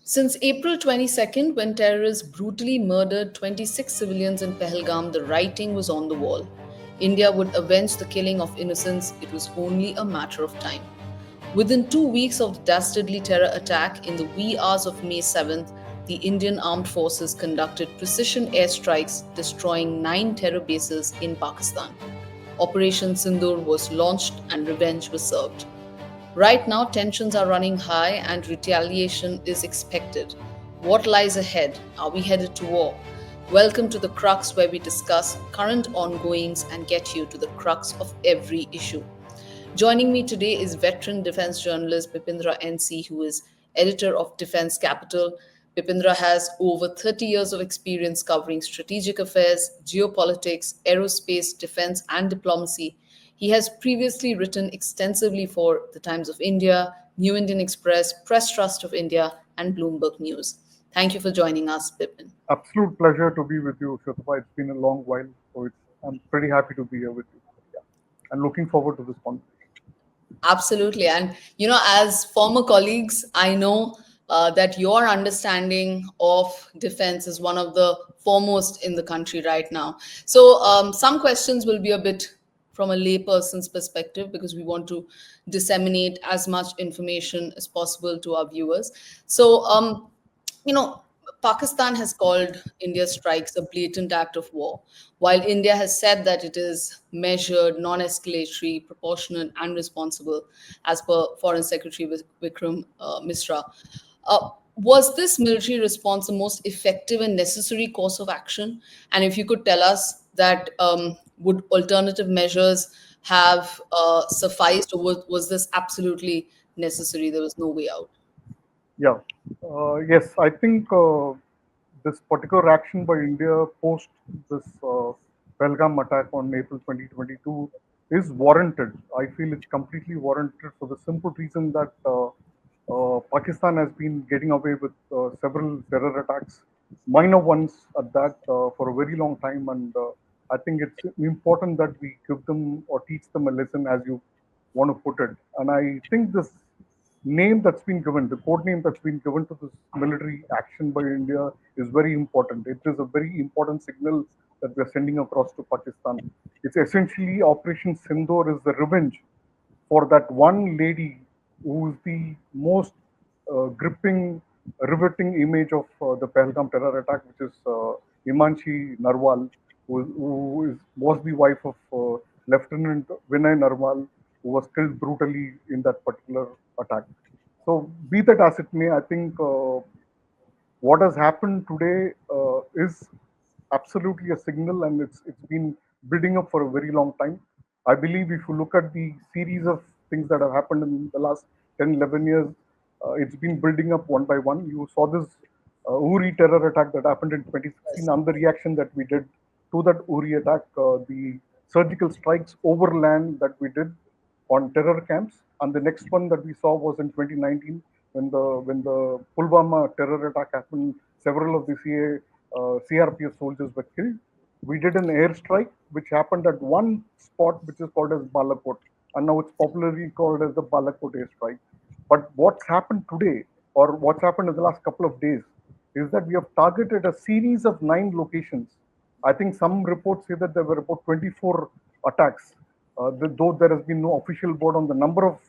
Since April 22nd, when terrorists brutally murdered 26 civilians in Pahalgam, the writing was on the wall. India would avenge the killing of innocents, it was only a matter of time. Within 2 weeks of the dastardly terror attack, in the wee hours of May 7th, the Indian Armed Forces conducted precision airstrikes, destroying 9 terror bases in Pakistan. Operation Sindoor was launched and revenge was served. Right now, tensions are running high and retaliation is expected. What lies ahead? Are we headed to war? Welcome to the Crux, where we discuss current ongoings and get you to the crux of every issue. Joining me today is veteran defense journalist Bipindra NC, who is editor of Defense Capital. Bipindra has over 30 years of experience covering strategic affairs, geopolitics, aerospace, defense, and diplomacy. He has previously written extensively for The Times of India, New Indian Express, Press Trust of India, and Bloomberg News. Thank you for joining us, Bipin. Absolute pleasure to be with you, Shotapa. It's been a long while, so I'm pretty happy to be here with you. Yeah, and looking forward to this conversation. Absolutely. And, as former colleagues, I know that your understanding of defense is one of the foremost in the country right now. So, some questions will be a bit from a layperson's perspective because we want to disseminate as much information as possible to our viewers. So, you know, Pakistan has called India's strikes a blatant act of war, while India has said that it is measured, non escalatory, proportionate, and responsible, as per Foreign Secretary Vikram Misra. Was this military response the most effective and necessary course of action? And if you could tell us that, would alternative measures have sufficed, or was this absolutely necessary? There was no way out. Yeah, yes, I think this particular action by India post this Belgaum attack on April 2022 is warranted. I feel it's completely warranted for the simple reason that Pakistan has been getting away with several terror attacks, minor ones at that, for a very long time. And I think it's important that we give them or teach them a lesson, as you want to put it. And I think this name that's been given, the code name that's been given to this military action by India is very important. It is a very important signal that we're sending across to Pakistan. It's essentially Operation Sindoor is the revenge for that one lady who is the most gripping, riveting image of the Pahalgam terror attack, which is Imanshi Narwal, was the wife of Lieutenant Vinay Narwal, who was killed brutally in that particular attack. So, be that as it may, I think what has happened today is absolutely a signal, and it's been building up for a very long time. I believe if you look at the series of things that have happened in the last 10, 11 years, it's been building up one by one. You saw this Uri terror attack that happened in 2016, Yes. and the reaction that we did to that Uri attack, the surgical strikes over land that we did on terror camps. And the next one that we saw was in 2019 when the Pulwama terror attack happened. Several of the CRPF soldiers were killed. We did an airstrike which happened at one spot which is called as Balakot, and now it's popularly called as the Balakot airstrike. But what's happened today, or what's happened in the last couple of days, is that we have targeted a series of 9 locations. I think some reports say that there were about 24 attacks, though there has been no official board on the number of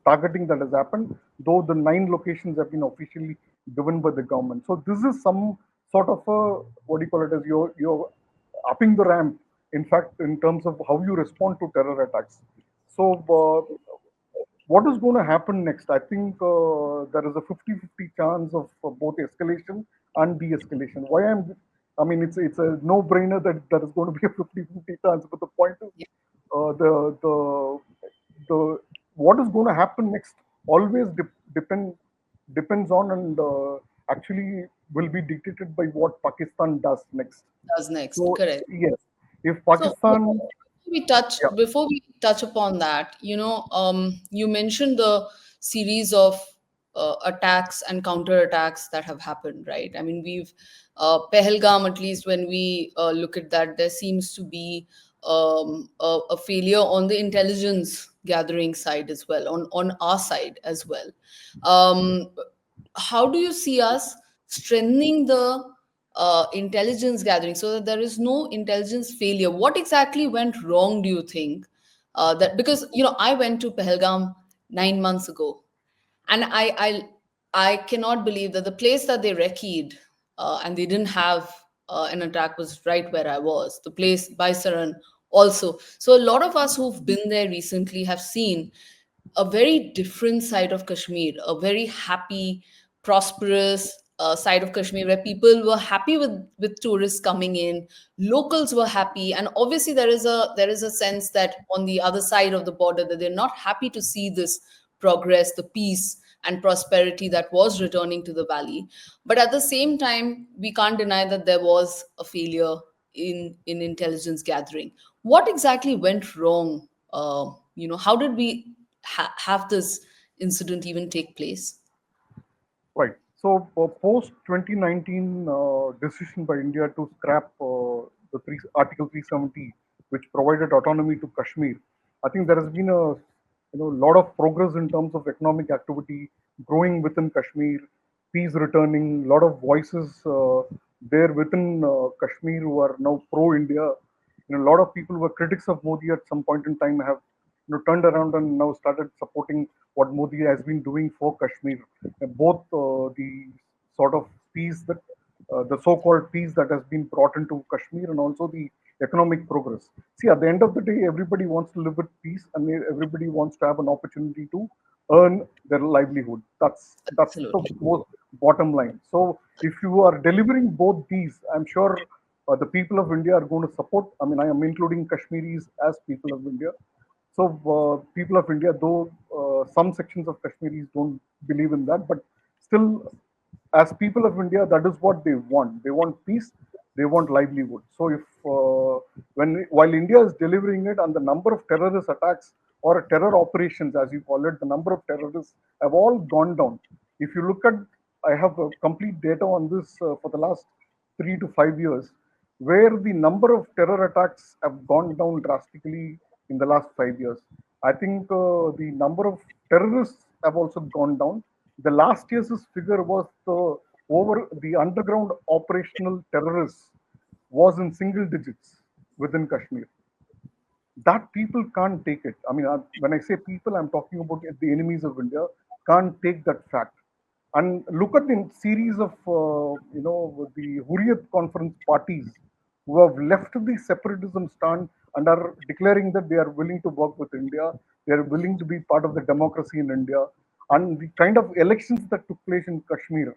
targeting that has happened, though the 9 locations have been officially given by the government. So this is some sort of a, what do you call it, as you're upping the ramp, in fact, in terms of how you respond to terror attacks. So what is going to happen next? I think there is a 50-50 chance of both escalation and de-escalation. I mean, it's a no-brainer that there is going to be a 50-50 chance. But the point is, Yeah. the what is going to happen next always depends on and actually will be dictated by what Pakistan does next. Does next, So correct. yes, if So Pakistan, yeah, before we touch upon that, you mentioned the series of attacks and counterattacks that have happened, right? I mean, we've Pahalgam, at least when we look at that, there seems to be a failure on the intelligence gathering side as well, on our side as well. Um, how do you see us strengthening the intelligence gathering so that there is no intelligence failure? What exactly went wrong, do you think? That because I went to Pahalgam 9 months ago, and I cannot believe that the place that they recceed and they didn't have an attack was right where I was. The place Baisaran also. So a lot of us who've been there recently have seen a very different side of Kashmir, a very happy, prosperous side of Kashmir where people were happy with tourists coming in, locals were happy, and obviously there is a sense that on the other side of the border that they're not happy to see this progress, the peace and prosperity that was returning to the valley. But at the same time, we can't deny that there was a failure in intelligence gathering. What exactly went wrong? How did we have this incident even take place? Right. So, post 2019 decision by India to scrap the Article 370, which provided autonomy to Kashmir, I think there has been a lot of progress in terms of economic activity growing within Kashmir, peace returning, a lot of voices there within Kashmir who are now pro-India. A lot of people who were critics of Modi at some point in time have turned around and now started supporting what Modi has been doing for Kashmir. Both the sort of peace that the so-called peace that has been brought into Kashmir and also the economic progress. See, at the end of the day, everybody wants to live with peace and everybody wants to have an opportunity to earn their livelihood. That's the Absolutely. most bottom line. So if you are delivering both these, I'm sure the people of India are going to support. I mean, I am including Kashmiris as people of India. So people of India, though some sections of Kashmiris don't believe in that, but still, as people of India, that is what they want. They want peace. They want livelihood. So if while India is delivering it, and the number of terrorist attacks or terror operations, as you call it, the number of terrorists have all gone down. If you look at, I have complete data on this for the last 3 to 5 years, where the number of terror attacks have gone down drastically in the last 5 years. I think the number of terrorists have also gone down. The last year's figure was over the underground operational terrorists was in single digits within Kashmir. That people can't take it. I mean, when I say people, I'm talking about the enemies of India can't take that fact. And look at the series of the Hurriyat conference parties who have left the separatism stand and are declaring that they are willing to work with India, they are willing to be part of the democracy in India, and the kind of elections that took place in Kashmir,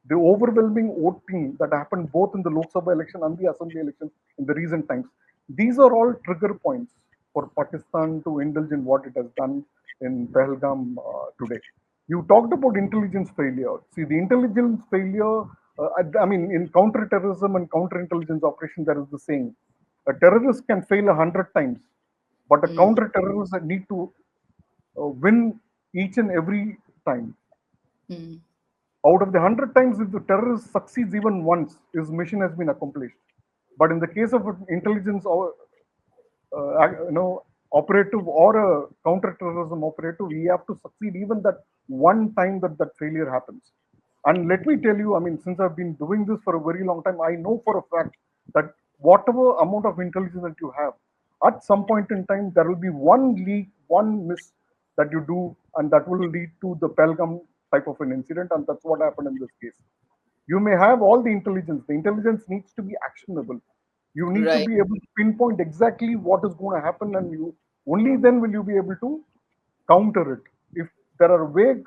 the overwhelming voting that happened both in the Lok Sabha election and the Assembly election in the recent times, these are all trigger points for Pakistan to indulge in what it has done in Pahalgam today. You talked about intelligence failure. See, the intelligence failure, I mean, in counterterrorism and counterintelligence operation, there is the saying a terrorist can fail 100 times, but a Mm, counter-terrorist need to win each and every time. mm, Out of the 100 times, if the terrorist succeeds even once, his mission has been accomplished. But in the case of an intelligence or operative or a counter-terrorism operative, we have to succeed even that one time that failure happens. And let me tell you, I mean, since I've been doing this for a very long time, I know for a fact that whatever amount of intelligence that you have, at some point in time, there will be one leak, one miss that you do, and that will lead to the Pelgam type of an incident, and that's what happened in this case. You may have all the intelligence. The intelligence needs to be actionable. You need to right. be able to pinpoint exactly what is going to happen, and you only then will you be able to counter it. If there are vague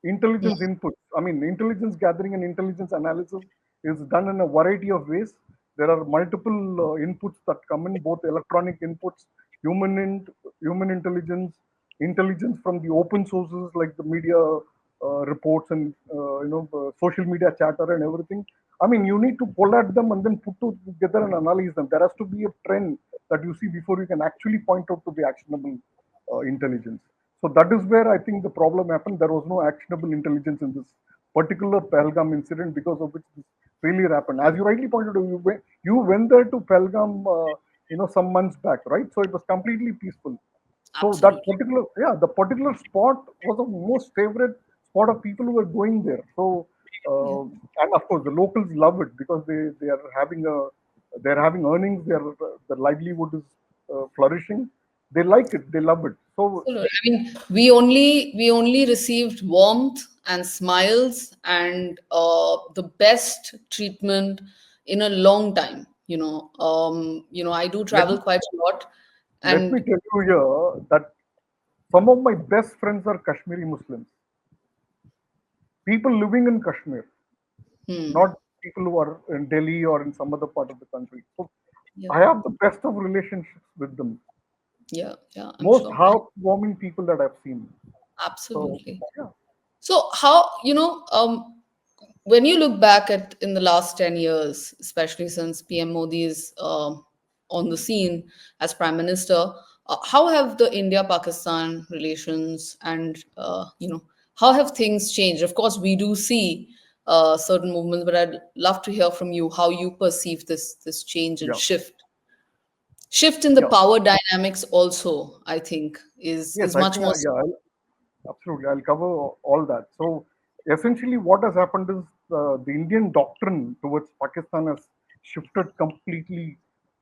intelligence inputs, I mean, intelligence gathering and intelligence analysis is done in a variety of ways. There are multiple inputs that come in, both electronic inputs, human human intelligence, intelligence from the open sources like the media reports and social media chatter and everything. I mean, you need to collate them and then put together and analyze them. There has to be a trend that you see before you can actually point out to the actionable intelligence. So that is where I think the problem happened. There was no actionable intelligence in this particular Pahalgam incident, because of which this failure happened. As you rightly pointed out, you went there to Pahalgam, some months back, right? So it was completely peaceful. So that Absolutely. particular, yeah, the particular spot was the most favorite sort of people who are going there. So, Yeah. and of course, the locals love it because they're having earnings. Their livelihood is flourishing. They like it. They love it. So, Absolutely. I mean, we only received warmth and smiles and the best treatment in a long time. I do let travel quite a lot, let me and tell you here that some of my best friends are Kashmiri Muslims, people living in Kashmir, hmm, not people who are in Delhi or in some other part of the country. So yeah, I have the best of relationships with them. yeah, yeah. I'm Most sure. heartwarming people that I've seen. So Absolutely. yeah, So how, when you look back at in the last 10 years, especially since PM Modi is on the scene as Prime Minister, how have the India-Pakistan relations and, how have things changed? Of course, we do see certain movements, but I'd love to hear from you how you perceive this change and yeah, shift in the yeah. power dynamics also, I think, Yes, is I much think more. yeah, absolutely. I'll cover all that. So essentially, what has happened is the Indian doctrine towards Pakistan has shifted completely,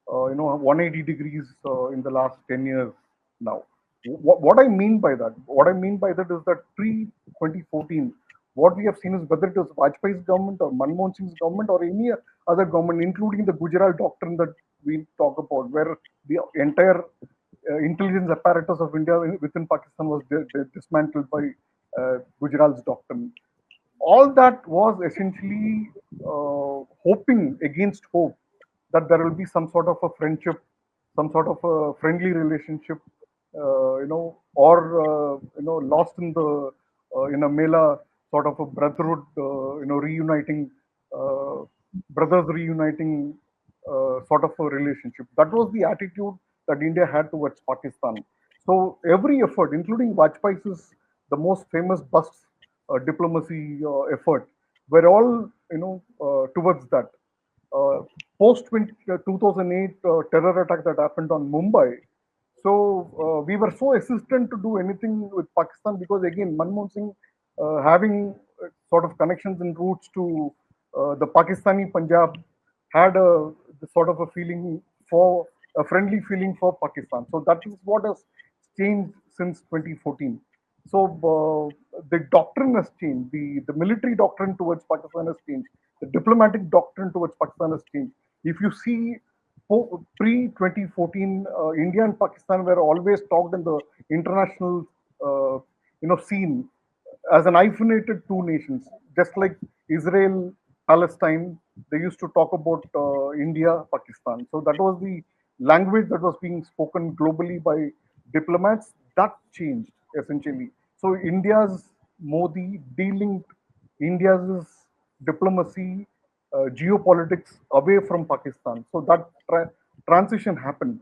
180 degrees in the last 10 years now. What I mean by that, is that pre 2014, what we have seen is whether it was Vajpayee's government or Manmohan Singh's government or any other government, including the Gujarat doctrine that we talk about, where the entire intelligence apparatus of India within Pakistan was dismantled by Gujarat's doctrine. All that was essentially hoping against hope that there will be some sort of a friendship, some sort of a friendly relationship, or lost in the in a mela sort of a brotherhood, reuniting uh, brothers reuniting sort of a relationship. That was the attitude that India had towards Pakistan. So every effort, including Vajpayee's the most famous bus diplomacy effort, were all towards that. Uh, Post 2008 terror attack that happened on Mumbai, so we were so hesitant to do anything with Pakistan because again, Manmohan Singh having sort of connections and roots to the Pakistani Punjab had the sort of a feeling for a friendly feeling for Pakistan. So that is what has changed since 2014. So the doctrine has changed. The military doctrine towards Pakistan has changed. The diplomatic doctrine towards Pakistan has changed. If you see pre 2014, India and Pakistan were always talked in the international scene as an hyphenated two nations, just like Israel, Palestine. They used to talk about India, Pakistan. So that was the language that was being spoken globally by diplomats. That changed essentially. So India's Modi delinked India's diplomacy, geopolitics away from Pakistan. So that transition happened.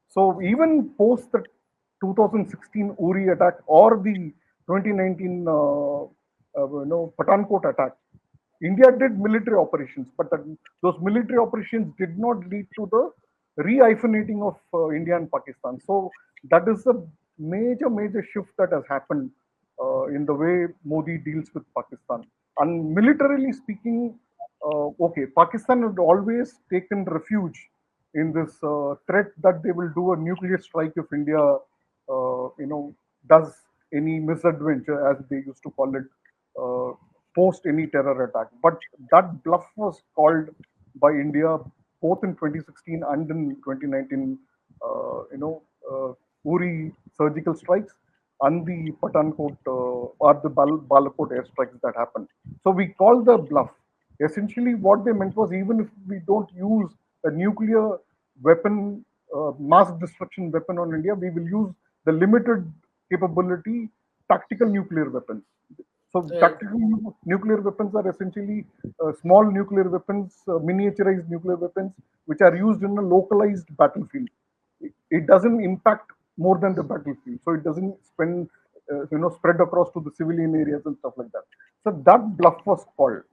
So even post the 2016 Uri attack or the 2019 Patankot attack, India did military operations, but those military operations did not lead to the re-hyphenating of India and Pakistan. So that is a major shift that has happened in the way Modi deals with Pakistan. And militarily speaking, okay, Pakistan had always taken refuge in this threat that they will do a nuclear strike if India, does any misadventure, as they used to call it, uh, post any terror attack. But that bluff was called by India both in 2016 and in 2019, Uri surgical strikes and the Patankot or the Balakot airstrikes that happened. So we call the bluff. Essentially, what they meant was even if we don't use a nuclear weapon, mass destruction weapon on India, we will use the limited capability tactical nuclear weapons. So Right. tactical nuclear weapons are essentially small nuclear weapons, miniaturized nuclear weapons, which are used in a localized battlefield. It doesn't impact more than the battlefield, so it doesn't spread across to the civilian areas and stuff like that. So that bluff was called.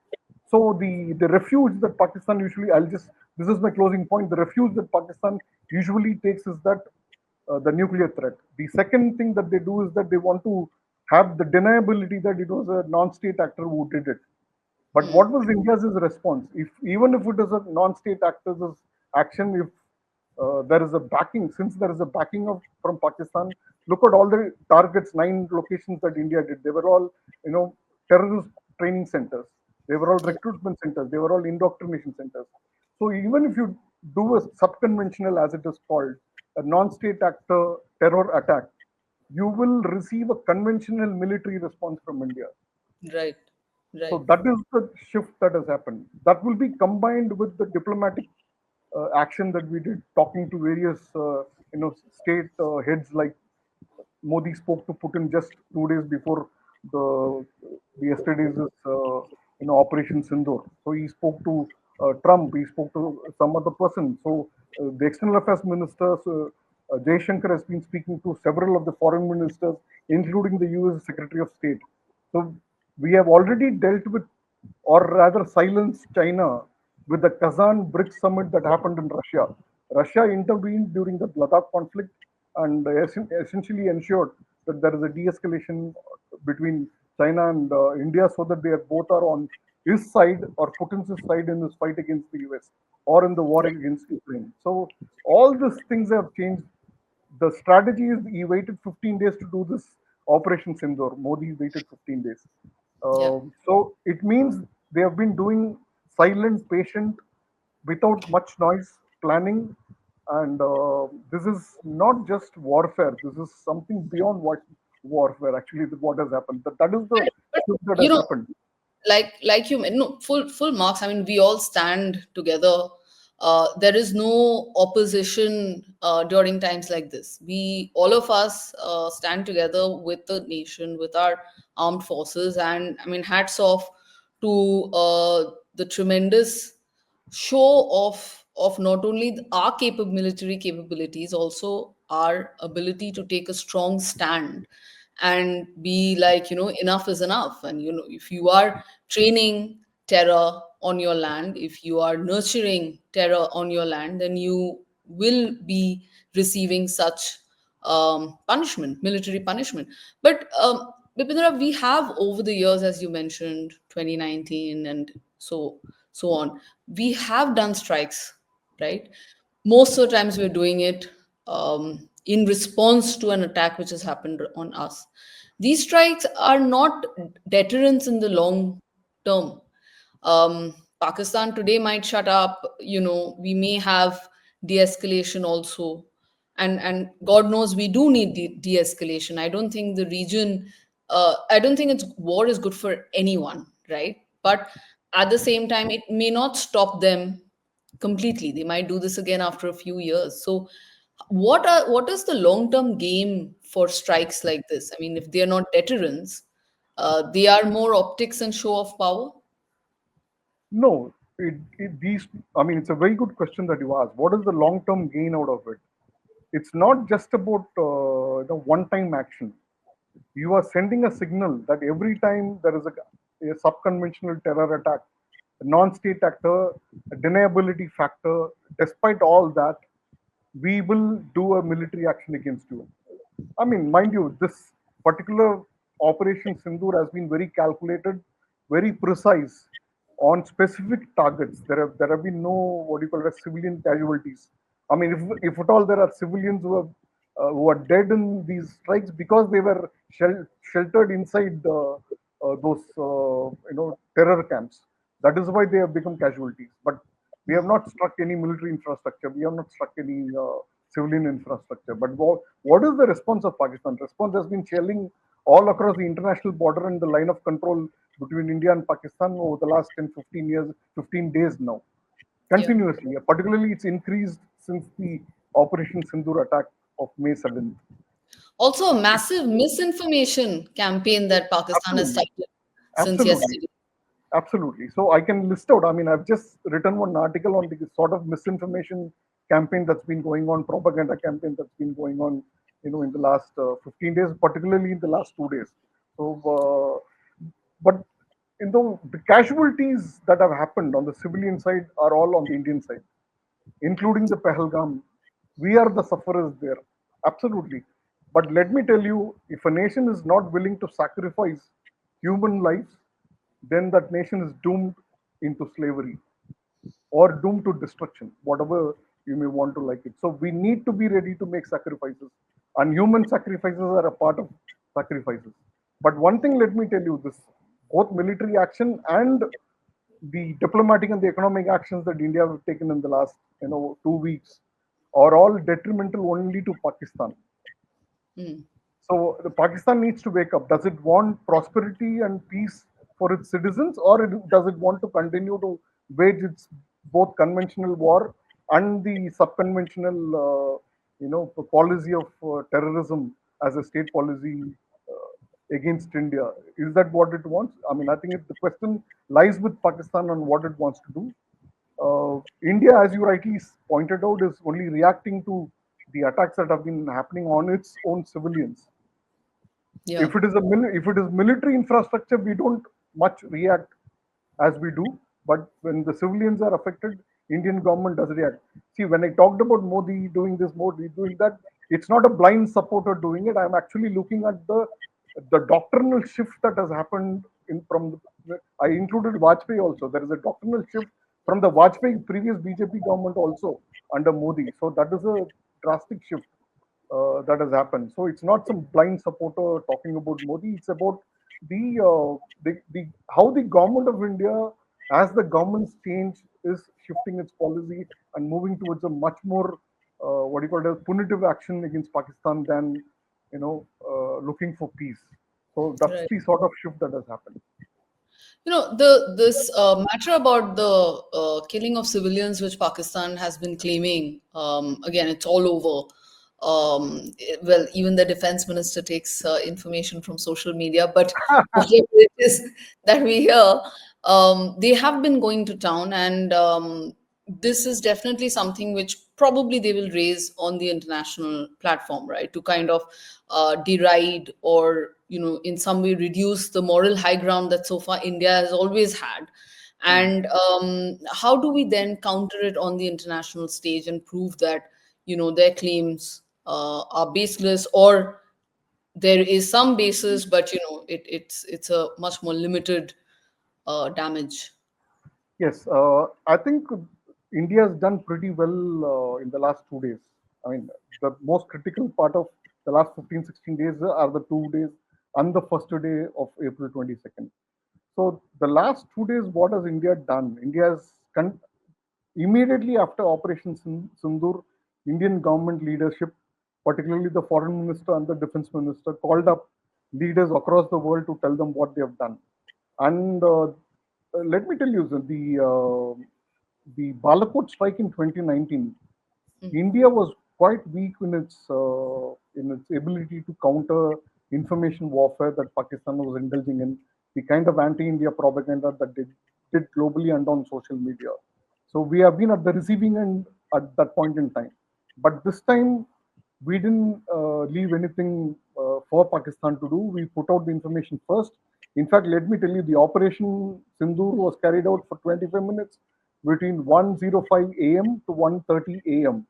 So the refuge that Pakistan usually, this is my closing point. The refuge that Pakistan usually takes is that the nuclear threat. The second thing that they do is that they want to have the deniability that it was a non-state actor who did it. But Hmm. what was India's response? If even if it is a non-state actor's action, if there is a backing, since there is a backing of from Pakistan, look at all the targets, 9 locations that India did. They were all, terrorist training centers. They were all Yeah. recruitment centers. They were all indoctrination centers. So even if you do a subconventional, as it is called, a non-state actor terror attack, you will receive a conventional military response from India. Right. Right. So that is the shift that has happened. That will be combined with the diplomatic action that we did, talking to various state heads. Like Modi spoke to Putin just 2 days before the yesterday's Operation Sindoor. So he spoke to Trump. He spoke to some other person. So the external affairs minister, Jaishankar, has been speaking to several of the foreign ministers, including the U.S. Secretary of State. So we have already dealt with, or rather silenced, China with the Kazan BRICS summit that happened in Russia. Russia intervened during the Ladakh conflict and essentially ensured that there is a de-escalation between China and India, so that they are both are on his side or Putin's side in his fight against the US or in the war Right. against Ukraine. So all these things have changed. The strategy is he waited 15 days to do this Operation Sindoor. Modi waited 15 days. Yeah. So it means they have been doing silent, patient, without much noise planning. And this is not just warfare. This is something beyond what warfare actually. What has happened. That is the But shift that you has know, happened. like you no, full marks. I mean, we all stand together. There is no opposition during times like this. We, all of us, stand together with the nation, with our armed forces, and I mean, hats off to the tremendous show of not only our military capabilities, also our ability to take a strong stand and be like, enough is enough. And if you are training terror on your land, if you are nurturing terror on your land, then you will be receiving such punishment, military punishment. But Bipindra, we have over the years, as you mentioned, 2019 and so on, we have done strikes, right? Most of the times we're doing it in response to an attack which has happened on us. These strikes are not deterrents in the long term. Pakistan today might shut up. We may have de-escalation also, and God knows we do need de-escalation. I don't think the region. I don't think it's war is good for anyone, right? But at the same time, it may not stop them completely. They might do this again after a few years. So, what is the long term game for strikes like this? I mean, if they are not deterrents, they are more optics and show of power. No, these. I mean, it's a very good question that you asked. What is the long-term gain out of it? It's not just about the one-time action. You are sending a signal that every time there is a subconventional terror attack, a non-state actor, a deniability factor, despite all that, we will do a military action against you. I mean, mind you, this particular Operation Sindoor has been very calculated, very precise on specific targets. There have been no, what do you call it, civilian casualties. I mean, if at all there are civilians who are dead in these strikes because they were sheltered inside those terror camps. That is why they have become casualties. But we have not struck any military infrastructure. We have not struck any civilian infrastructure. But what is the response of Pakistan? Response has been shelling all across the international border and the line of control between India and Pakistan over the last 10, 15 years, 15 days now, Yeah. continuously. Particularly, it's increased since the Operation Sindoor attack of May 7th. Also, a massive misinformation campaign that Pakistan has Absolutely. started since Absolutely. yesterday. Absolutely. So I can list out. I mean, I've just written one article on the sort of misinformation campaign that's been going on, propaganda campaign that's been going on, in the last 15 days, particularly in the last 2 days. So, but the casualties that have happened on the civilian side are all on the Indian side, including the Pahalgam. We are the sufferers there. Absolutely. But let me tell you, if a nation is not willing to sacrifice human lives, then that nation is doomed into slavery or doomed to destruction, whatever you may want to like it. So we need to be ready to make sacrifices, and human sacrifices are a part of sacrifices. But one thing, let me tell you this: both military action and the diplomatic and the economic actions that India have taken in the last 2 weeks are all detrimental only to Pakistan. Mm. So the Pakistan needs to wake up. Does it want prosperity and peace for its citizens, or does it want to continue to wage its both conventional war and the subconventional, policy of terrorism as a state policy against India? Is that what it wants? I mean, I think the question lies with Pakistan on what it wants to do. India, as you rightly pointed out, is only reacting to the attacks that have been happening on its own civilians. Yeah. If it is military infrastructure, we don't much react as we do. But when the civilians are affected, Indian government does react. See, when I talked about Modi doing this, Modi doing that, it's not a blind supporter doing it. I'm actually looking at the doctrinal shift that has happened in from I included Vajpayee also. There is a doctrinal shift from the Vajpayee previous BJP government also under Modi. So that is a drastic shift that has happened. So it's not some blind supporter talking about Modi. It's about the how the government of India, as the government's change, is shifting its policy and moving towards a much more what do you call it, punitive action against Pakistan than looking for peace. So that's Right. the sort of shift that has happened. The this matter about the killing of civilians, which Pakistan has been claiming, again, it's all over. Well, even the defense minister takes information from social media, but whatever it is that we hear, they have been going to town, and this is definitely something which probably they will raise on the international platform, right? To kind of deride, or in some way reduce the moral high ground that so far India has always had. Mhm. And how do we then counter it on the international stage and prove that their claims are baseless, or there is some basis, but it's a much more limited damage. Yes, I think India has done pretty well in the last 2 days. I mean, the most critical part of the last 15, 16 days are the 2 days and the first day of April 22nd. So, the last 2 days, what has India done? India has immediately after Operation Sindoor, Indian government leadership, particularly the foreign minister and the defense minister, called up leaders across the world to tell them what they have done. And let me tell you, the Balakot strike in 2019, Mm. India was quite weak in its ability to counter information warfare that Pakistan was indulging in, the kind of anti-India propaganda that they did globally and on social media. So we have been at the receiving end at that point in time. But this time, we didn't leave anything for Pakistan to do. We put out the information first. In fact, let me tell you, the Operation Sindoor was carried out for 25 minutes between 1:05 a.m. to 1:30 a.m.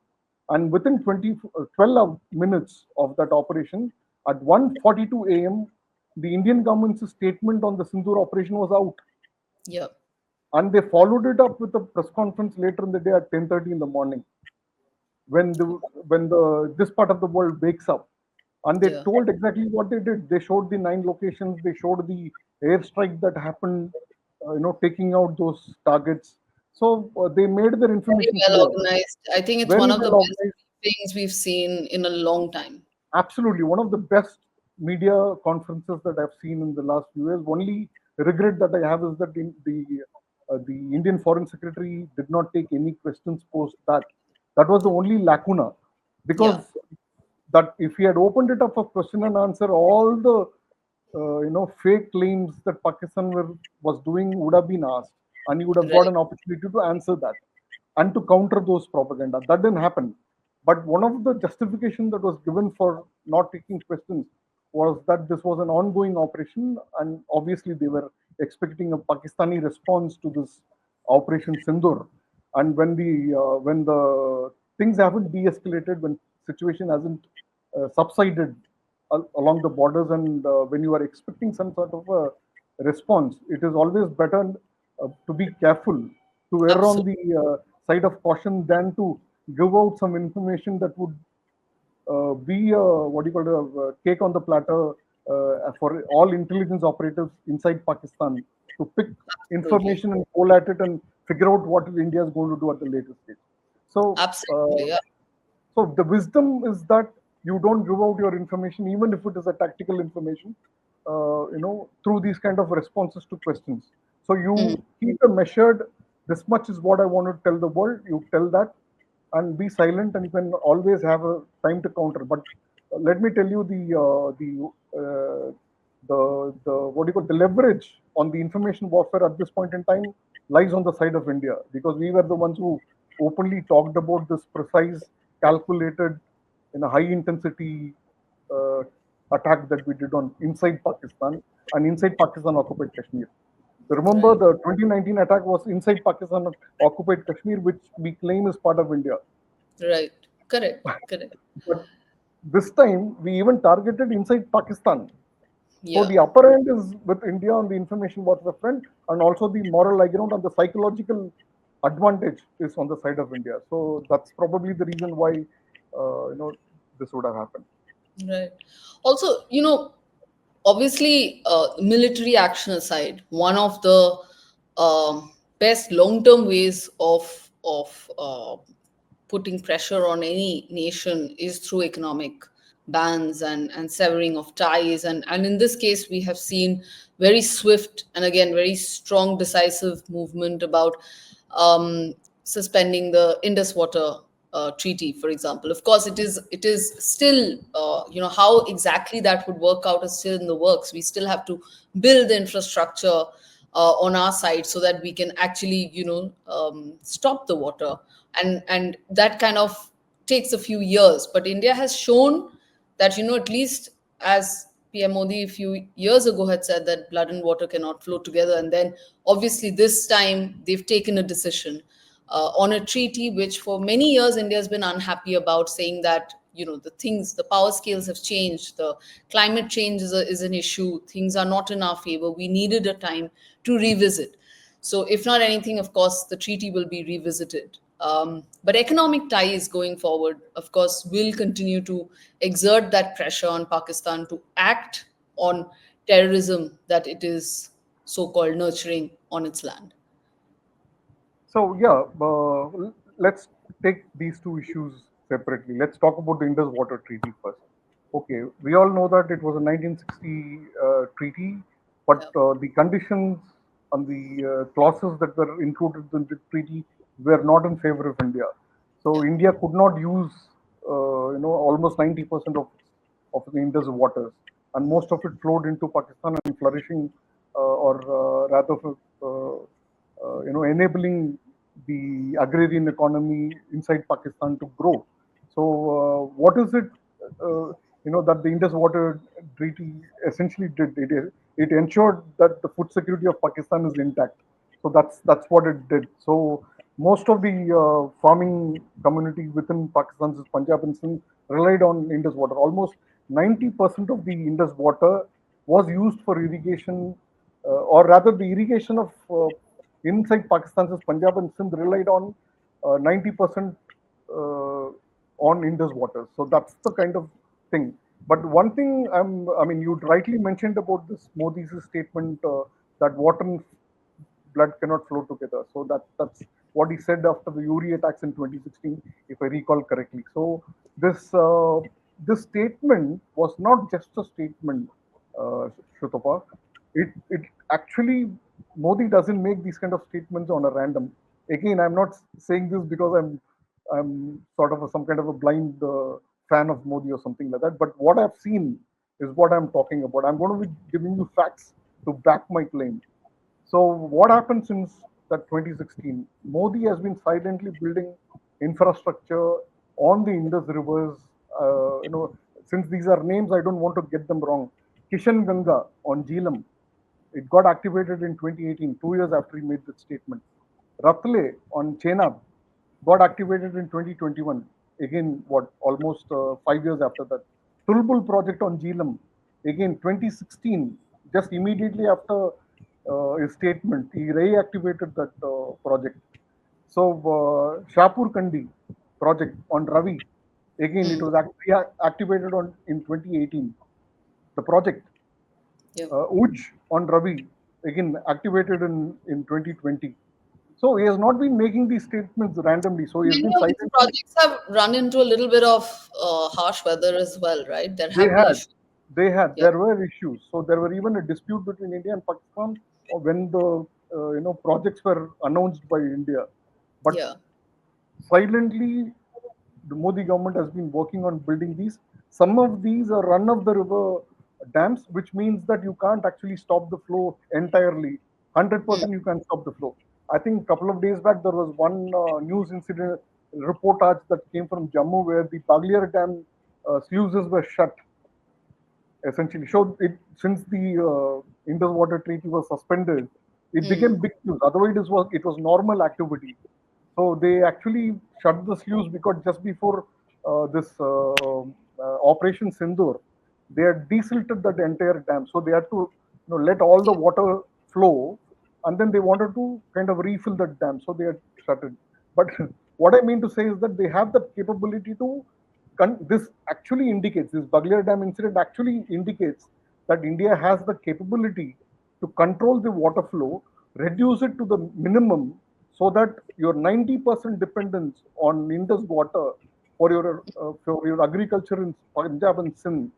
And within 12 minutes of that operation, at 1:42 a.m., the Indian government's statement on the Sindoor operation was out. Yeah. And they followed it up with a press conference later in the day at 10:30 in the morning when the this part of the world wakes up, and they Yeah. told exactly what they did. They showed the 9 locations. They showed the airstrike that happened, taking out those targets. So they made their Very information well clear, organized. I think it's one very of the well best organized. things we've seen in a long time. Absolutely, one of the best media conferences that I've seen in the last few years. Only regret that I have is that the Indian Foreign Secretary did not take any questions post that. That was the only lacuna, Yeah. because that if he had opened it up for question and answer, all the fake claims that Pakistan was doing would have been asked, and he would have got Right. an opportunity to answer that and to counter those propaganda. That didn't happen. But one of the justification that was given for not taking questions was that this was an ongoing operation, and obviously they were expecting a Pakistani response to this Operation Sindoor. And when the things haven't de-escalated, when situation hasn't subsided, along the borders, and when you are expecting some sort of a response, it is always better to be careful, to err on Absolutely. the side of caution than to give out some information that would be what do you call it, a cake on the platter for all intelligence operatives inside Pakistan to pick Absolutely. information and pull at it and figure out what India is going to do at the later stage. So, Absolutely. Yeah. so the wisdom is that you don't give out your information, even if it is a tactical information, through these kind of responses to questions. So Hmm. you keep a measured. This much is what I want to tell the world. You tell that, and be silent, and you can always have a time to counter. But let me tell you the what do you call, the leverage on the information warfare at this point in time lies on the side of India, because we were the ones who openly talked about this precise, calculated, in a high intensity uh, attack that we did on inside Pakistan and inside Pakistan occupied Kashmir. Remember, Right. the 2019 attack was inside Pakistan occupied Kashmir, which we claim is part of India. Right. Correct. Correct. But this time, we even targeted inside Pakistan. So Yeah. the upper end is with India on the information warfare front, and also the moral high ground and the psychological advantage is on the side of India. So that's probably the reason why this would have happened. Right. Also, obviously, military action aside, one of the best long-term ways of putting pressure on any nation is through economic bans and severing of ties. And in this case, we have seen very swift and again very strong, decisive movement about suspending the Indus water treaty, for example. Of course, it is still how exactly that would work out is still in the works. We still have to build the infrastructure on our side so that we can actually stop the water, and that kind of takes a few years. But India has shown that at least as PM Modi a few years ago had said that blood and water cannot flow together, and then obviously this time they've taken a decision on a treaty which for many years India has been unhappy about, saying that the power scales have changed, the climate change is an issue, things are not in our favor, we needed a time to revisit. So, if not anything, of course, the treaty will be revisited. But economic ties going forward, of course, will continue to exert that pressure on Pakistan to act on terrorism that it is so called nurturing on its land. So yeah, let's take these two issues separately. Let's talk about the Indus Water Treaty first. Okay, we all know that it was a 1960 treaty, but Yeah. the conditions and the clauses that were included in the treaty were not in favor of India. So Yeah. India could not use, almost 90% of the Indus waters, and most of it flowed into Pakistan and flourishing, or rather, enabling the agrarian economy inside Pakistan to grow. So, what is it, that the Indus Water Treaty essentially did? It ensured that the food security of Pakistan is intact. So that's what it did. So most of the farming community within Pakistan's Punjab and Sindh relied on Indus water. Almost 90% of the Indus water was used for irrigation, or rather, the irrigation of inside Pakistan's Punjab and Sindh relied on 90% uh, on Indus waters. So that's the kind of thing. But one thing I mean, you rightly mentioned about this Modi's statement that water and blood cannot flow together. So that's what he said after the Uri attacks in 2016, if I recall correctly. So this statement was not just a statement, Shutapa. It actually, Modi doesn't make these kind of statements on a random. Again, I'm not saying this because I'm sort of some kind of a blind fan of Modi or something like that. But what I've seen is what I'm talking about. I'm going to be giving you facts to back my claim. So what happened since that 2016? Modi has been silently building infrastructure on the Indus rivers. Since these are names, I don't want to get them wrong. Kishan Ganga on Jhelum, it got activated in 2018, 2 years after he made that statement. Ratle on Chenab got activated in 2021. Again, what, almost 5 years after that. Tulbul project on Jhelum, again 2016, just immediately after his statement, he reactivated that project. So Shapur Kandi project on Ravi, again it Hmm. was activated on in 2018. The project Yeah. Uj on Ravi, again activated in 2020. So he has not been making these statements randomly. So he has Many been of these silently. projects have run into a little bit of harsh weather as well, right? There They have been had, issues. Yeah. there were issues. So there were even a dispute between India and Pakistan when the projects were announced by India. But Yeah. silently, the Modi government has been working on building these. Some of these are run of the river dams, which means that you can't actually stop the flow entirely. Hmm. 100% you can stop the flow. I think a couple of days back there was one news incident reportage that came from Jammu where the Baglir Dam sluices were shut essentially. So it since the Indus Water Treaty was suspended, it Hmm. became big news. Otherwise, it was normal activity. So they actually shut the sluice because just before this Operation Sindoor, they had desilted that entire dam. So they had to let all the Yeah. water flow, and then they wanted to kind of refill that dam. So they had shut it. But what I mean to say is that they have the capability to this actually indicates this Baglir Dam incident actually indicates that India has the capability to control the water flow, reduce it to the minimum, so that your 90% dependence on Indus water for your agriculture in Punjab and Sindh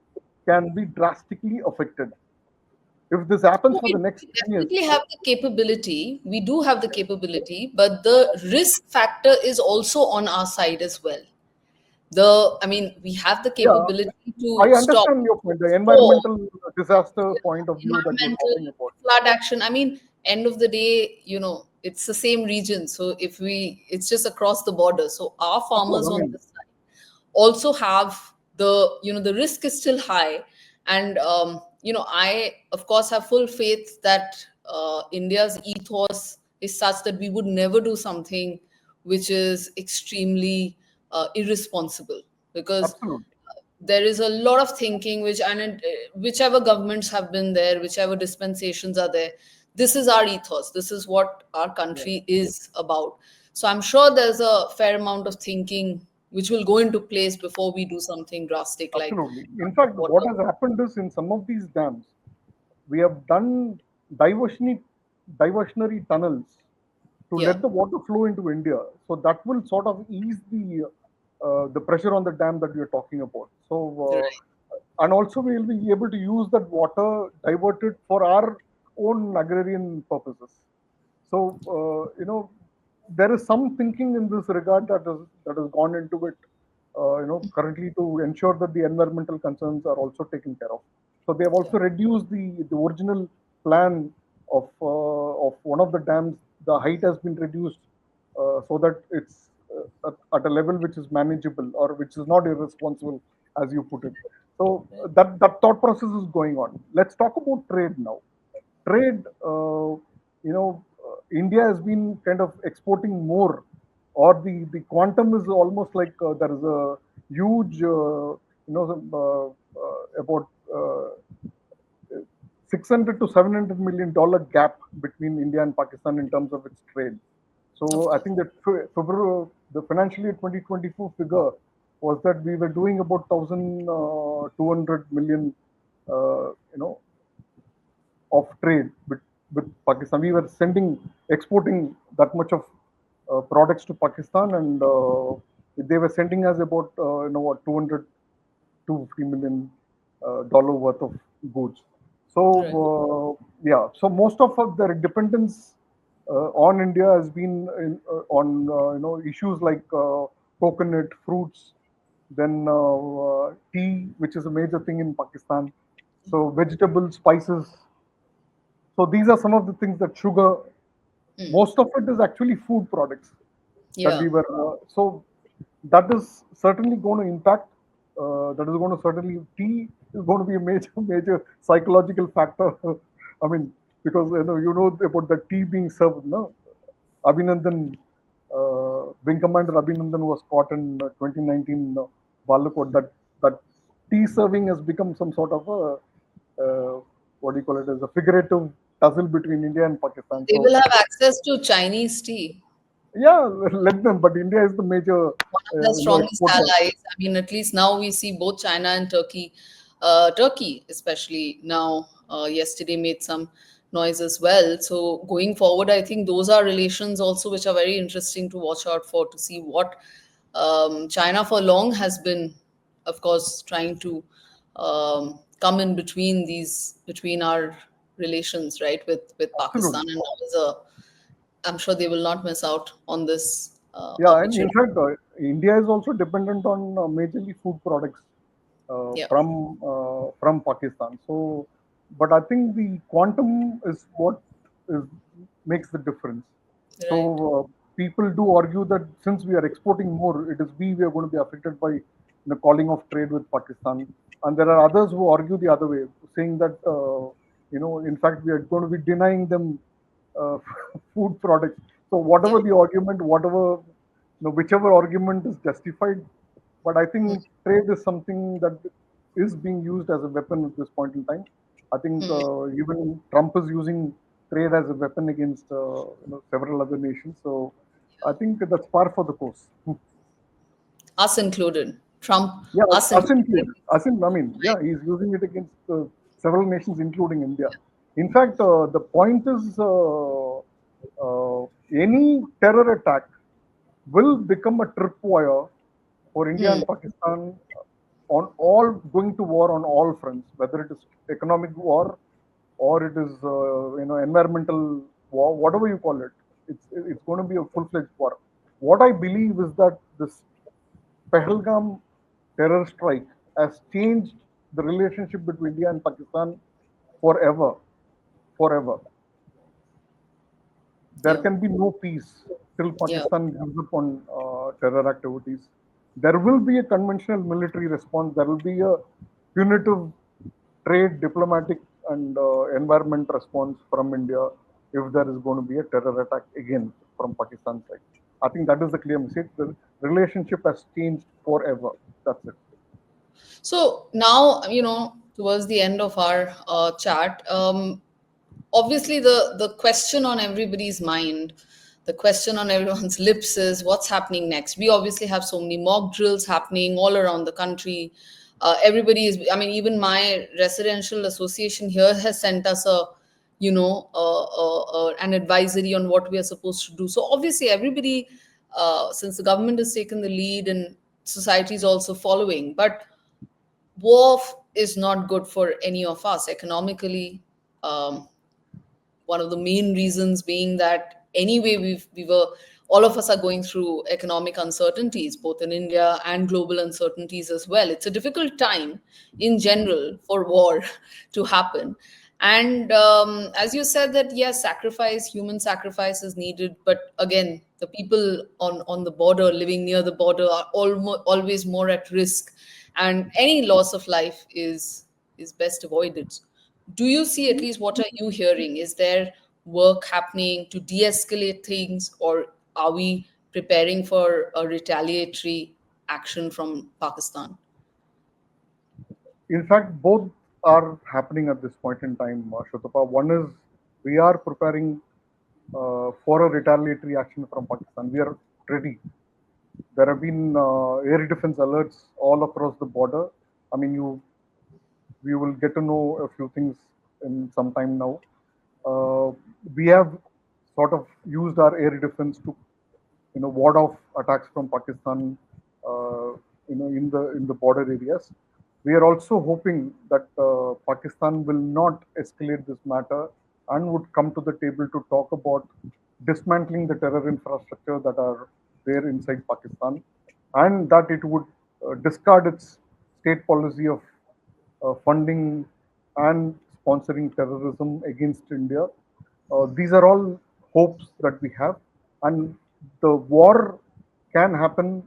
can be drastically affected. If this happens No, for the next we 10 years, definitely have the capability. We do have the capability, but the risk factor is also on our side as well. I mean, we have the yeah, capability I to stop understand your point, the before environmental disaster point of view that you're environmental talking about. flood action. I mean, end of the day, it's the same region. So it's just across the border. So our Of course, farmers I on mean, this side also have the risk is still high. And I of course have full faith that India's ethos is such that we would never do something which is extremely irresponsible, because absolutely. there is a lot of thinking whichever governments have been there, whichever dispensations are there, this is our ethos, this is what our Yeah. country is about. So I'm sure there's a fair amount of thinking which will go into place before we do something drastic like Absolutely. In fact, what water. has happened is in some of these dams, we have done diversionary, diversionary tunnels to Yeah. let the water flow into India. So that will sort of ease the pressure on the dam that we are talking about. So Right. and also we will be able to use that water diverted for our own agrarian purposes. So there is some thinking in this regard that has gone into it. Currently to ensure that the environmental concerns are also taken care of. So they have Yeah. also reduced the original plan of one of the dams. The height has been reduced so that it's at a level which is manageable or which is not irresponsible, as you put it. So that thought process is going on. Let's talk about trade now. Trade, India has been kind of exporting more, or the quantum is almost like there is a huge, about 600 to 700 million dollar gap between India and Pakistan in terms of its trade. Of So I course. think that February, the financial year 2024 figure was that we were doing about 1,200 million, of trade with Pakistan. We were exporting that much of products to Pakistan, and they were sending us about 200 250 million dollar worth of goods. So Right. yeah, so most of their dependence on India has been on issues like coconut, fruits, then tea, which is a major thing in Pakistan. So vegetables, spices. So these are some of the things that sugar. Mm. Most of it is actually food products that Yeah. we were. So that is certainly going to impact. That is going to certainly tea is going to be a major major psychological factor. I mean, because you know about the tea being served. No, Abhinandan, Wing Commander Abhinandan was caught in 2019 Balakot. That tea serving has become some sort of a what do you call it, as a figurative tussle between India and Pakistan. They So will have access to Chinese tea, yeah, let them. But India is the major one of their strongest exporter. allies. I mean, at least now we see both China and Turkey. Turkey, especially now, yesterday made some noise as well. So going forward, I think those are relations also which are very interesting to watch out for, to see what China for long has been, of course, trying to come in between these between our relations, right, with Pakistan, Absolutely. and now is a I'm sure they will not miss out on this Yeah, and in opportunity. fact, India is also dependent on majorly food products Yeah, from Pakistan. So, but I think the quantum is what is makes the difference. So right. people do argue that since we are exporting more, it is we are going to be affected by the calling of trade with Pakistan. And there are others who argue the other way, saying that in fact, we are going to be denying them uh, food products. So Yeah. whatever the argument, whichever argument is justified, but I Mm, think trade is something that is being used as a weapon at this point in time. I think mm, even Trump is using trade as a weapon against several other nations. So I think that's par for the course. us included. Trump, Yeah, us us included. included. Us in, I mean, yeah, he's using it against several nations, including India. In fact, the point is any terror attack will become a tripwire for India Hmm. and Pakistan on all going to war on all fronts, whether it is economic war or it is environmental war, whatever you call it. It's going to be a full-fledged war. What I believe is that this Pahalgam terror strike has changed the relationship between India and Pakistan forever. Forever. There Yeah, can be no peace till yeah, Pakistan gives up on terror activities. There will be a conventional military response. There will be a punitive trade, diplomatic, and environment response from India if there is going to be a terror attack again from Pakistan side. I think that is the clear message. The relationship has changed forever. That's it. so now, towards the end of our chat, obviously the question on everybody's mind, the question on everyone's lips is what's happening next. We obviously have so many mock drills happening all around the country. Everybody is, I mean, even my residential association here has sent us an advisory on what we are supposed to do. So obviously everybody, since the government has taken the lead and society is also following, but war is not good for any of us economically. um, One of the main reasons being that anyway we were all of us are going through economic uncertainties, both in India and global uncertainties as well. It's a difficult time in general for war to happen. And as you said that yes, sacrifice, human sacrifice is needed, but again the people on the border, living near the border, are always more at risk, and any loss of life is best avoided. Do you see, at least what are you hearing? Is there work happening to de-escalate things, or are we preparing for a retaliatory action from Pakistan? In fact, both are happening at this point in time, Shutapa. One is we are preparing for a retaliatory action from Pakistan. We are ready. There have been air defense alerts all across the border. I mean, we will get to know a few things in some time now. Uh, we have sort of used our air defense to ward off attacks from Pakistan, in the border areas. We are also hoping that Pakistan will not escalate this matter and would come to the table to talk about dismantling the terror infrastructure that are there inside Pakistan, and that it would discard its state policy of funding and sponsoring terrorism against India. These are all hopes that we have, and the war can happen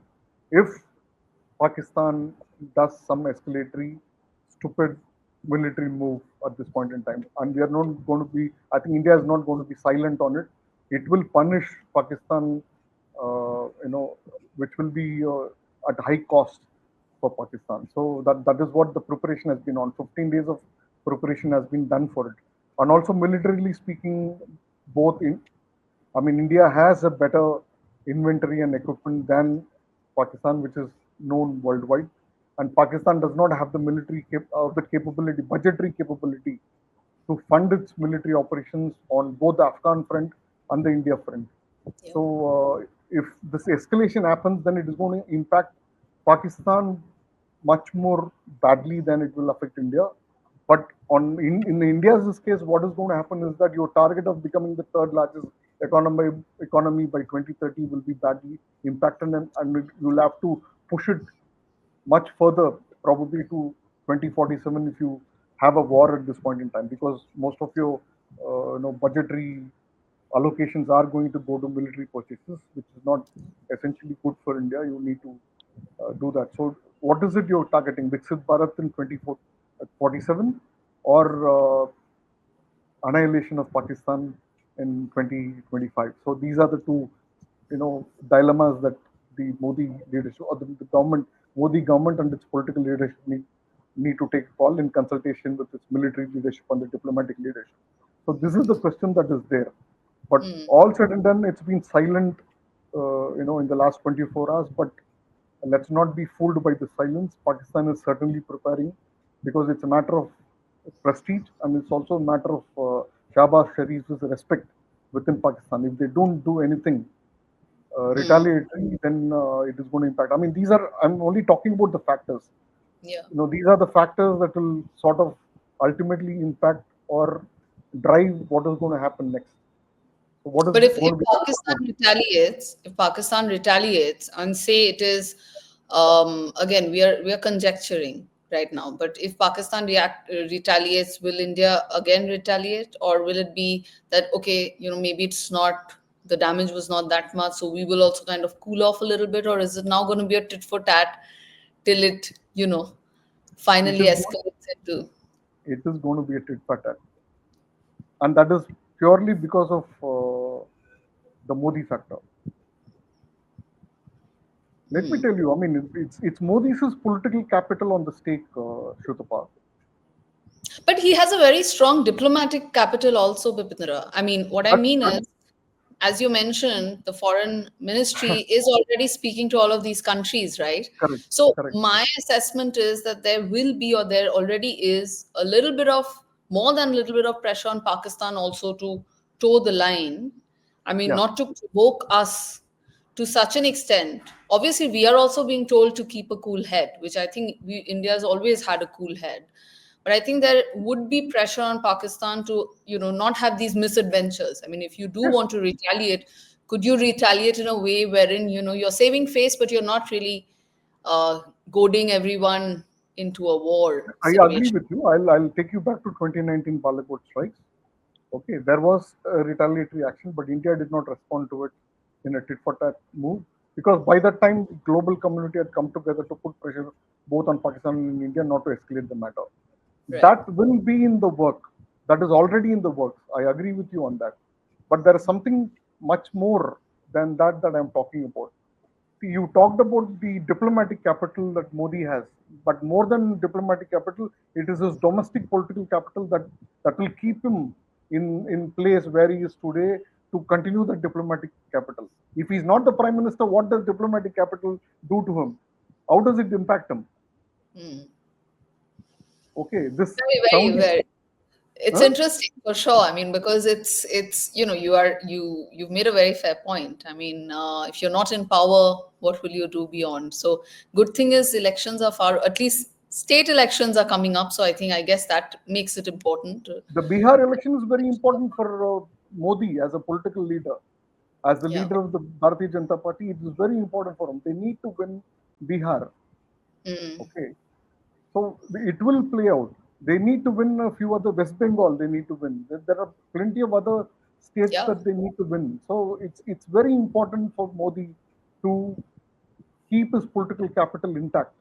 if Pakistan does some escalatory, stupid military move at this point in time. And we are not going to be, I think India is not going to be silent on it. It will punish Pakistan, which will be at high cost. for Pakistan. So that is what the preparation has been on. 15 days of preparation has been done for it. And also militarily speaking, both in I mean, India has a better inventory and equipment than Pakistan, which is known worldwide. And Pakistan does not have the the capability, budgetary capability to fund its military operations on both the Afghan front and the India front. Yeah. So, if this escalation happens, then it is going to impact Pakistan much more badly than it will affect India. But in India's case, what is going to happen is that your target of becoming the third largest economy by 2030 will be badly impacted, and you'll have to push it much further, probably to 2047 if you have a war at this point in time, because most of your budgetary allocations are going to go to military purchases, which is not essentially good for India. You need to do that. So, what is it you're targeting? Viksit Bharat in 2047 or annihilation of Pakistan in 2025? So, these are the two, dilemmas that the Modi leadership or the government, Modi government and its political leadership need to take a call in consultation with its military leadership and the diplomatic leadership. So this is the question that is there. But Mm. all said and done, it's been silent, in the last 24 hours. But let's not be fooled by the silence. Pakistan is certainly preparing because it's a matter of prestige and it's also a matter of Shahbaz Sharif's respect within Pakistan. If they don't do anything Mm. retaliatory, then it is going to impact. I mean, I'm only talking about the factors. Yeah. These are the factors that will sort of ultimately impact or drive what is going to happen next. So what is But if going to be the outcome? If Pakistan retaliates and say it is, again, we are conjecturing right now. But if Pakistan retaliates, will India again retaliate, or will it be that okay, maybe it's not the damage was not that much, so we will also kind of cool off a little bit, or is it now going to be a tit for tat till it It finally is going, escalates into? it is going to be a tit for tat, and that is purely because of the Modi factor. Let me Hmm. tell you, I mean, it's Modi's political capital on the stake, Shutapa. But he has a very strong diplomatic capital also, Bipindra. I mean, what I That, mean that is, as you mentioned, the foreign ministry is already speaking to all of these countries, right? correct, So correct. my assessment is that there will be, or there already is, a little bit of more than a little bit of pressure on Pakistan also to toe the line. I mean, Yeah, not to provoke us to such an extent. Obviously, we are also being told to keep a cool head, which I think India has always had a cool head. But I think there would be pressure on Pakistan to, not have these misadventures. I mean, if you do yes, want to retaliate, could you retaliate in a way wherein, you're saving face, but you're not really uh, goading everyone into a war I agree situation? with you. I'll take you back to 2019 Balakot strikes. Okay, there was a retaliatory action, but India did not respond to it in a tit for tat move because by that time, the global community had come together to put pressure both on Pakistan and India not to escalate the matter. Right. That will be in the work. That is already in the works. I agree with you on that. But there is something much more than that I'm talking about. You talked about the diplomatic capital that Modi has, but more than diplomatic capital, it is his domestic political capital that will keep him in place where he is today to continue the diplomatic capital. If he's not the prime minister, what does diplomatic capital do to him? How does it impact him? Hmm. Okay, this Very, very, 70, very. It's huh? interesting for sure. I mean, because it's you've made a very fair point. I mean, if you're not in power, what will you do beyond? So, good thing is elections are far. At least state elections are coming up. So, I guess that makes it important. The Bihar election is very important for Modi as a political leader, as the Yeah. leader of the Bharatiya Janata Party. It is very important for him. They need to win Bihar. Mm. Okay, so it will play out. They need to win a few other West Bengal. They need to win. There are plenty of other states Yeah. that they need to win. So it's very important for Modi to keep his political capital intact.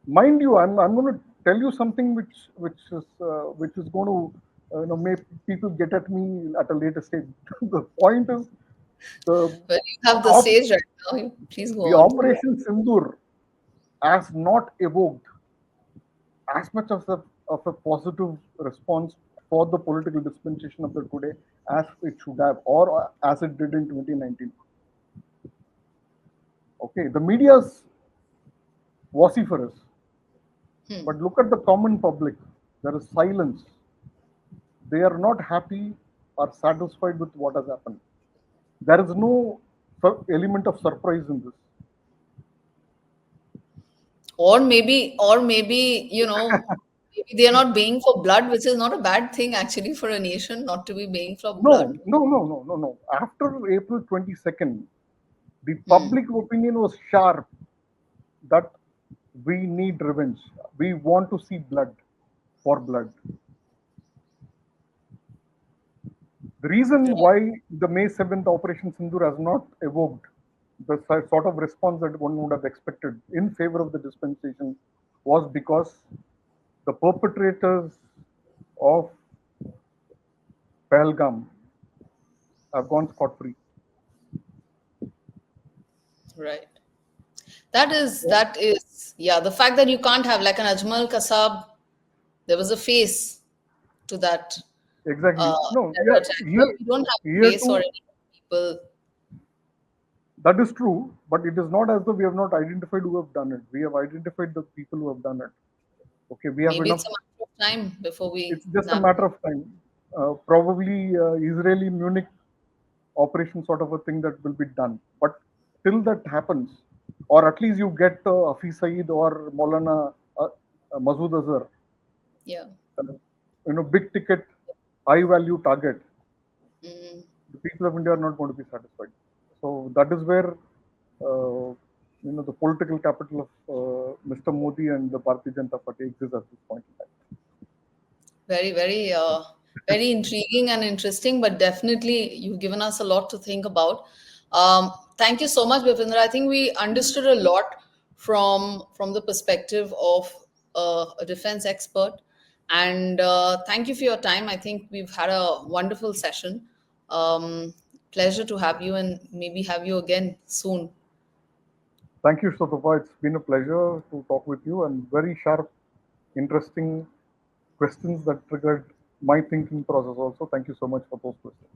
Mind you, I'm going to tell you something which is going to make people get at me at a later stage. The point is the Well, you have the op- stage right now. Please go the on. Operation Sindoor. has not evoked as much of a positive response for the political dispensation of the today as it should have, or as it did in 2019. Okay, the media's vociferous, but look at the common public. There is silence. They are not happy or satisfied with what has happened. There is no element of surprise in this. Or maybe, maybe they are not baying for blood, which is not a bad thing actually for a nation not to be baying for blood. No, no, no, no, no, no. After April 22nd, the Hmm. public opinion was sharp that we need revenge. We want to see blood for blood. The reason Right. why the May 7th Operation Sindoor has not evoked the sort of response that one would have expected in favor of the dispensation was because the perpetrators of Pahalgam have gone scot free. Right. That is, yeah, the fact that you can't have like an Ajmal Kasab, there was a face to that Exactly. No, terror yeah, attack. Here here, we don't have a here face or too, any people. that is true, but it is not as though we have not identified who have done it. We have identified the people who have done it. Okay, we have Maybe enough. it's a matter of time before we It's just a nab matter them. of time. Probably Israeli Munich operation sort of a thing that will be done. But till that happens, or at least you get Hafiz Saeed or Maulana Masood Azhar, Yeah. uh, big ticket, high value target, Mm. the people of India are not going to be satisfied. So that is where the political capital of Mr. Modi and the Bharatiya Janata Party exists at this point in time. Very, very intriguing and interesting, but definitely you've given us a lot to think about. Thank you so much, Bipindra. I think we understood a lot from the perspective of a defense expert. And thank you for your time. I think we've had a wonderful session. Um, Pleasure to have you, and maybe have you again soon. Thank you, Sotapa. It's been a pleasure to talk with you and very sharp, interesting questions that triggered my thinking process also. Thank you so much for those questions.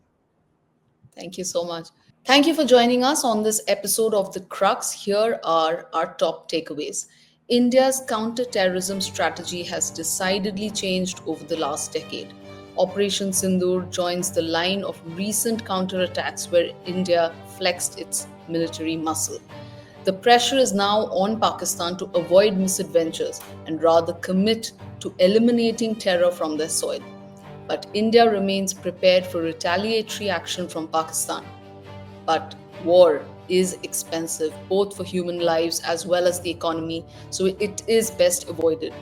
Thank you so much. Thank you for joining us on this episode of The Crux. Here are our top takeaways. India's counter-terrorism strategy has decidedly changed over the last decade. Operation Sindoor joins the line of recent counterattacks where India flexed its military muscle. The pressure is now on Pakistan to avoid misadventures and rather commit to eliminating terror from their soil. But India remains prepared for retaliatory action from Pakistan. But war is expensive, both for human lives as well as the economy, so it is best avoided.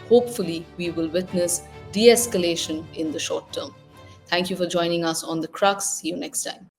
Hopefully, we will witness de escalation in the short term. Thank you for joining us on The Crux. See you next time.